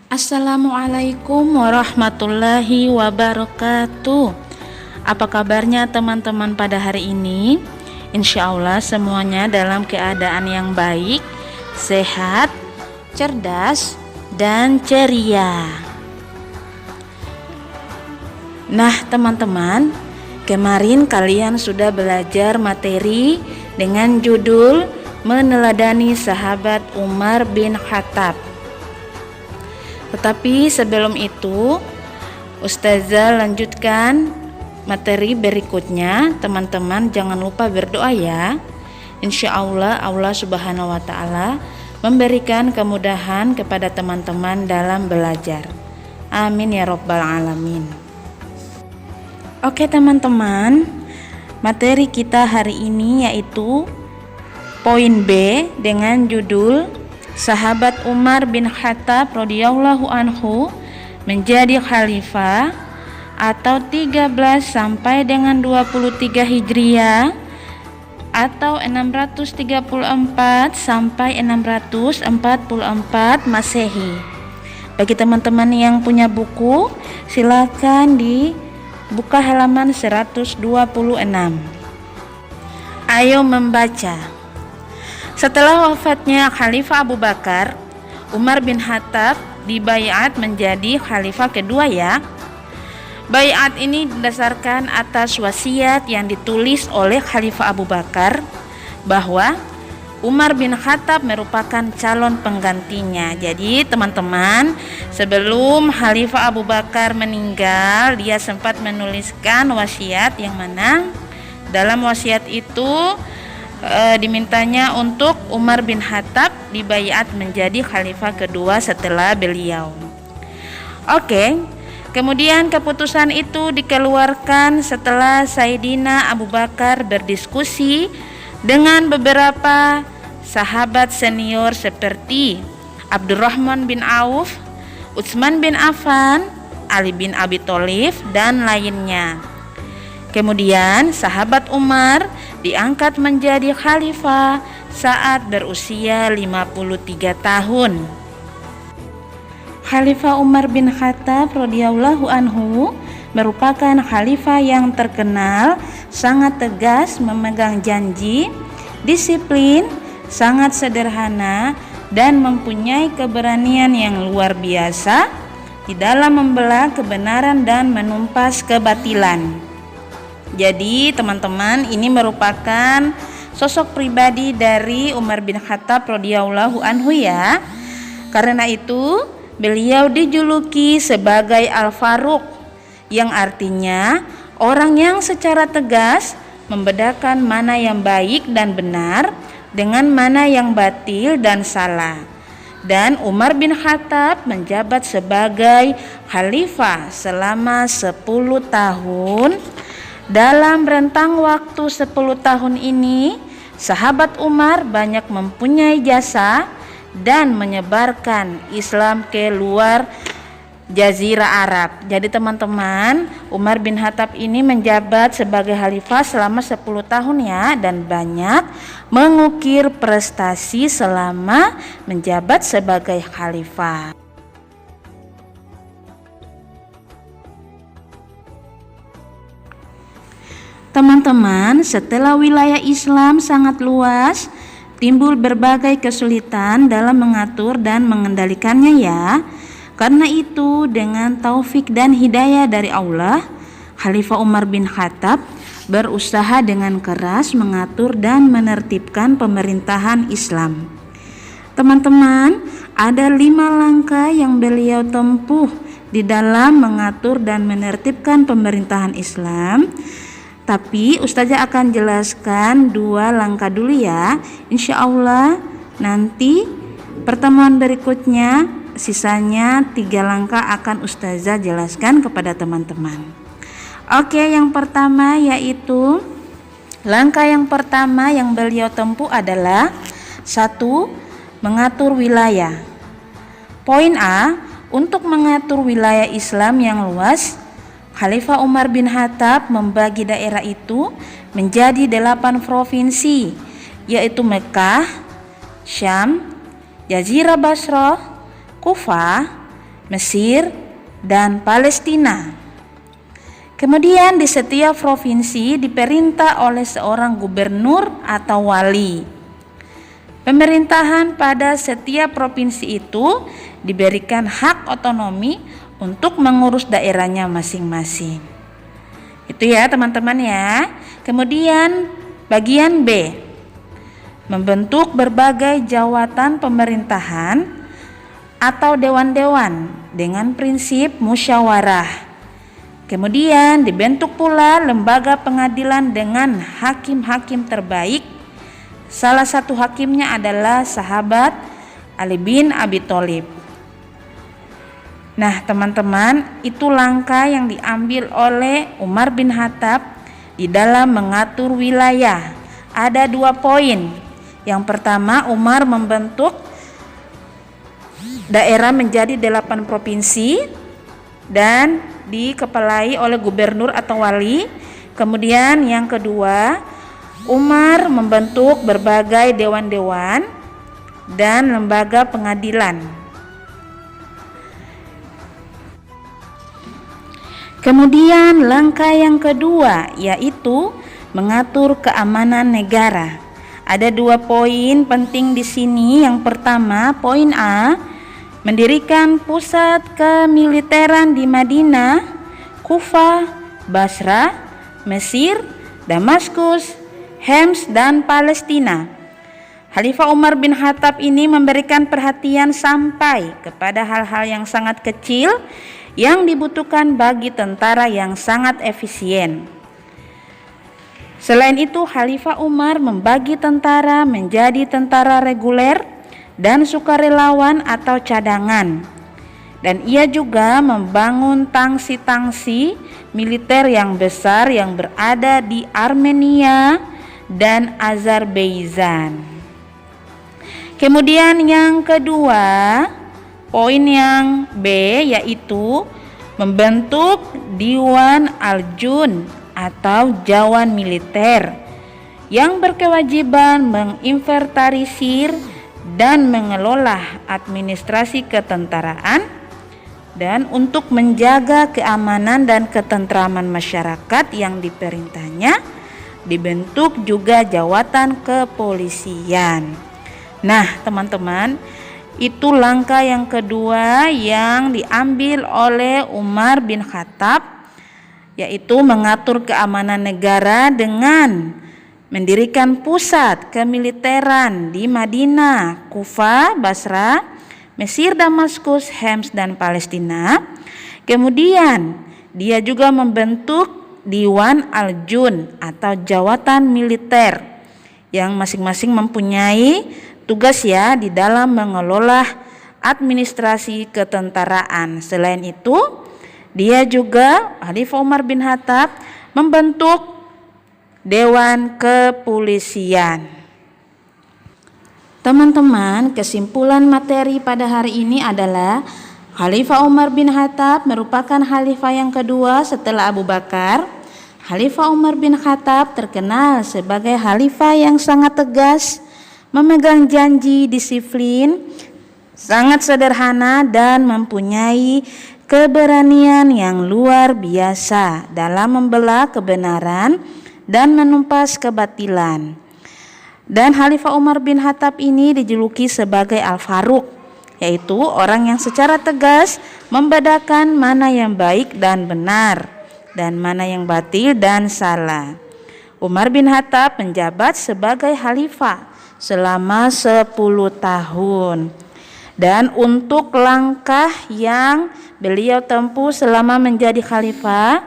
Assalamualaikum warahmatullahi wabarakatuh. Apa kabarnya teman-teman pada hari ini? Insya Allah semuanya dalam keadaan yang baik, sehat, cerdas, dan ceria. Nah teman-teman, kemarin kalian sudah belajar materi dengan judul meneladani sahabat Umar bin Khattab. Tetapi sebelum itu, Ustazah lanjutkan materi berikutnya. Teman-teman jangan lupa berdoa ya. Insya Allah Allah Subhanahu wa Ta'ala memberikan kemudahan kepada teman-teman dalam belajar. Amin ya Rabbal Alamin. Oke teman-teman, materi kita hari ini yaitu poin B dengan judul Sahabat Umar bin Khattab radhiyallahu anhu menjadi khalifah atau 13 sampai dengan 23 Hijriah atau 634 sampai 644 Masehi. Bagi teman-teman yang punya buku, silakan dibuka halaman 126. Ayo membaca. Setelah wafatnya Khalifah Abu Bakar, Umar bin Khattab dibaiat menjadi khalifah kedua ya. Baiat ini didasarkan atas wasiat yang ditulis oleh Khalifah Abu Bakar bahwa Umar bin Khattab merupakan calon penggantinya. Jadi teman-teman, sebelum Khalifah Abu Bakar meninggal, dia sempat menuliskan wasiat yang mana dalam wasiat itu dimintanya untuk Umar bin Khattab dibaiat menjadi khalifah kedua setelah beliau. Oke, kemudian keputusan itu dikeluarkan setelah Sayyidina Abu Bakar berdiskusi dengan beberapa sahabat senior seperti Abdurrahman bin Auf, Utsman bin Affan, Ali bin Abi Thalib, dan lainnya. Kemudian sahabat Umar diangkat menjadi khalifah saat berusia 53 tahun. Khalifah Umar bin Khattab radhiyallahu anhu merupakan khalifah yang terkenal sangat tegas memegang janji, disiplin, sangat sederhana, dan mempunyai keberanian yang luar biasa di dalam membela kebenaran dan menumpas kebatilan. Jadi teman-teman, ini merupakan sosok pribadi dari Umar bin Khattab radhiyallahu anhu ya. Karena itu beliau dijuluki sebagai Al-Faruq, yang artinya orang yang secara tegas membedakan mana yang baik dan benar dengan mana yang batil dan salah. Dan Umar bin Khattab menjabat sebagai khalifah selama 10 tahun. Dalam rentang waktu 10 tahun ini, sahabat Umar banyak mempunyai jasa dan menyebarkan Islam ke luar Jazirah Arab. Jadi teman-teman, Umar bin Khattab ini menjabat sebagai khalifah selama 10 tahun ya, dan banyak mengukir prestasi selama menjabat sebagai khalifah. Teman-teman, setelah wilayah Islam sangat luas, timbul berbagai kesulitan dalam mengatur dan mengendalikannya ya. Karena itu, dengan taufik dan hidayah dari Allah, Khalifah Umar bin Khattab berusaha dengan keras mengatur dan menertibkan pemerintahan Islam. Teman-teman, ada 5 langkah yang beliau tempuh di dalam mengatur dan menertibkan pemerintahan Islam. Tapi Ustazah akan jelaskan 2 langkah dulu ya. Insya Allah nanti pertemuan berikutnya sisanya 3 langkah akan Ustazah jelaskan kepada teman-teman. Oke, yang pertama yaitu langkah yang pertama yang beliau tempuh adalah 1. Mengatur wilayah. Poin A, untuk mengatur wilayah Islam yang luas, Khalifah Umar bin Khattab membagi daerah itu menjadi 8 provinsi, yaitu Mekah, Syam, Jazirah Basrah, Kufah, Mesir, dan Palestina. Kemudian di setiap provinsi diperintah oleh seorang gubernur atau wali. Pemerintahan pada setiap provinsi itu diberikan hak otonomi untuk mengurus daerahnya masing-masing. Itu ya teman-teman ya. Kemudian bagian B, membentuk berbagai jawatan pemerintahan atau dewan-dewan dengan prinsip musyawarah. Kemudian dibentuk pula lembaga pengadilan dengan hakim-hakim terbaik. Salah satu hakimnya adalah sahabat Ali bin Abi Thalib. Nah teman-teman, itu langkah yang diambil oleh Umar bin Khattab di dalam mengatur wilayah. Ada 2 poin. Yang pertama, Umar membentuk daerah menjadi 8 provinsi dan dikepalai oleh gubernur atau wali. Kemudian yang kedua, Umar membentuk berbagai dewan-dewan dan lembaga pengadilan. Kemudian langkah yang kedua yaitu mengatur keamanan negara. Ada 2 poin penting di sini. Yang pertama, poin A, mendirikan pusat kemiliteran di Madinah, Kufah, Basra, Mesir, Damaskus, Homs, dan Palestina. Khalifah Umar bin Khattab ini memberikan perhatian sampai kepada hal-hal yang sangat kecil yang dibutuhkan bagi tentara yang sangat efisien. Selain itu, Khalifah Umar membagi tentara menjadi tentara reguler dan sukarelawan atau cadangan. Dan ia juga membangun tangsi-tangsi militer yang besar yang berada di Armenia dan Azerbaijan. Kemudian yang kedua, poin yang B yaitu membentuk Diwan Al-Jun atau Jawan Militer yang berkewajiban menginventarisir dan mengelola administrasi ketentaraan dan untuk menjaga keamanan dan ketentraman masyarakat yang diperintahnya dibentuk juga jawatan kepolisian. Nah teman-teman, itu langkah yang kedua yang diambil oleh Umar bin Khattab, yaitu mengatur keamanan negara dengan mendirikan pusat kemiliteran di Madinah, Kufah, Basra, Mesir, Damaskus, Homs, dan Palestina. Kemudian dia juga membentuk Diwan Al-Jun atau jawatan militer yang masing-masing mempunyai tugas ya di dalam mengelola administrasi ketentaraan. Selain itu, dia juga Khalifah Umar bin Khattab membentuk Dewan Kepolisian. Teman-teman, kesimpulan materi pada hari ini adalah Khalifah Umar bin Khattab merupakan khalifah yang kedua setelah Abu Bakar. Khalifah Umar bin Khattab terkenal sebagai khalifah yang sangat tegas, memegang janji, disiplin, sangat sederhana dan mempunyai keberanian yang luar biasa dalam membela kebenaran dan menumpas kebatilan. Dan Khalifah Umar bin Khattab ini dijuluki sebagai Al-Faruq, yaitu orang yang secara tegas membedakan mana yang baik dan benar dan mana yang batil dan salah. Umar bin Khattab menjabat sebagai khalifah selama 10 tahun. Dan untuk langkah yang beliau tempuh selama menjadi khalifah,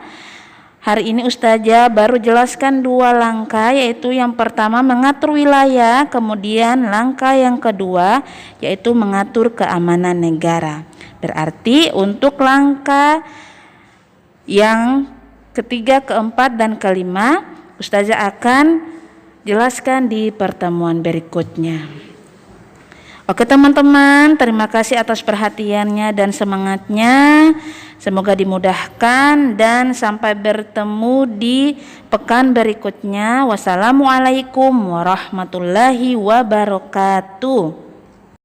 hari ini Ustazah baru jelaskan 2 langkah, yaitu yang pertama mengatur wilayah, kemudian langkah yang kedua yaitu mengatur keamanan negara. Berarti untuk langkah yang ketiga, keempat, dan kelima Ustazah akan jelaskan di pertemuan berikutnya. Oke teman-teman, terima kasih atas perhatiannya dan semangatnya. Semoga dimudahkan dan sampai bertemu di pekan berikutnya. Wassalamualaikum warahmatullahi wabarakatuh.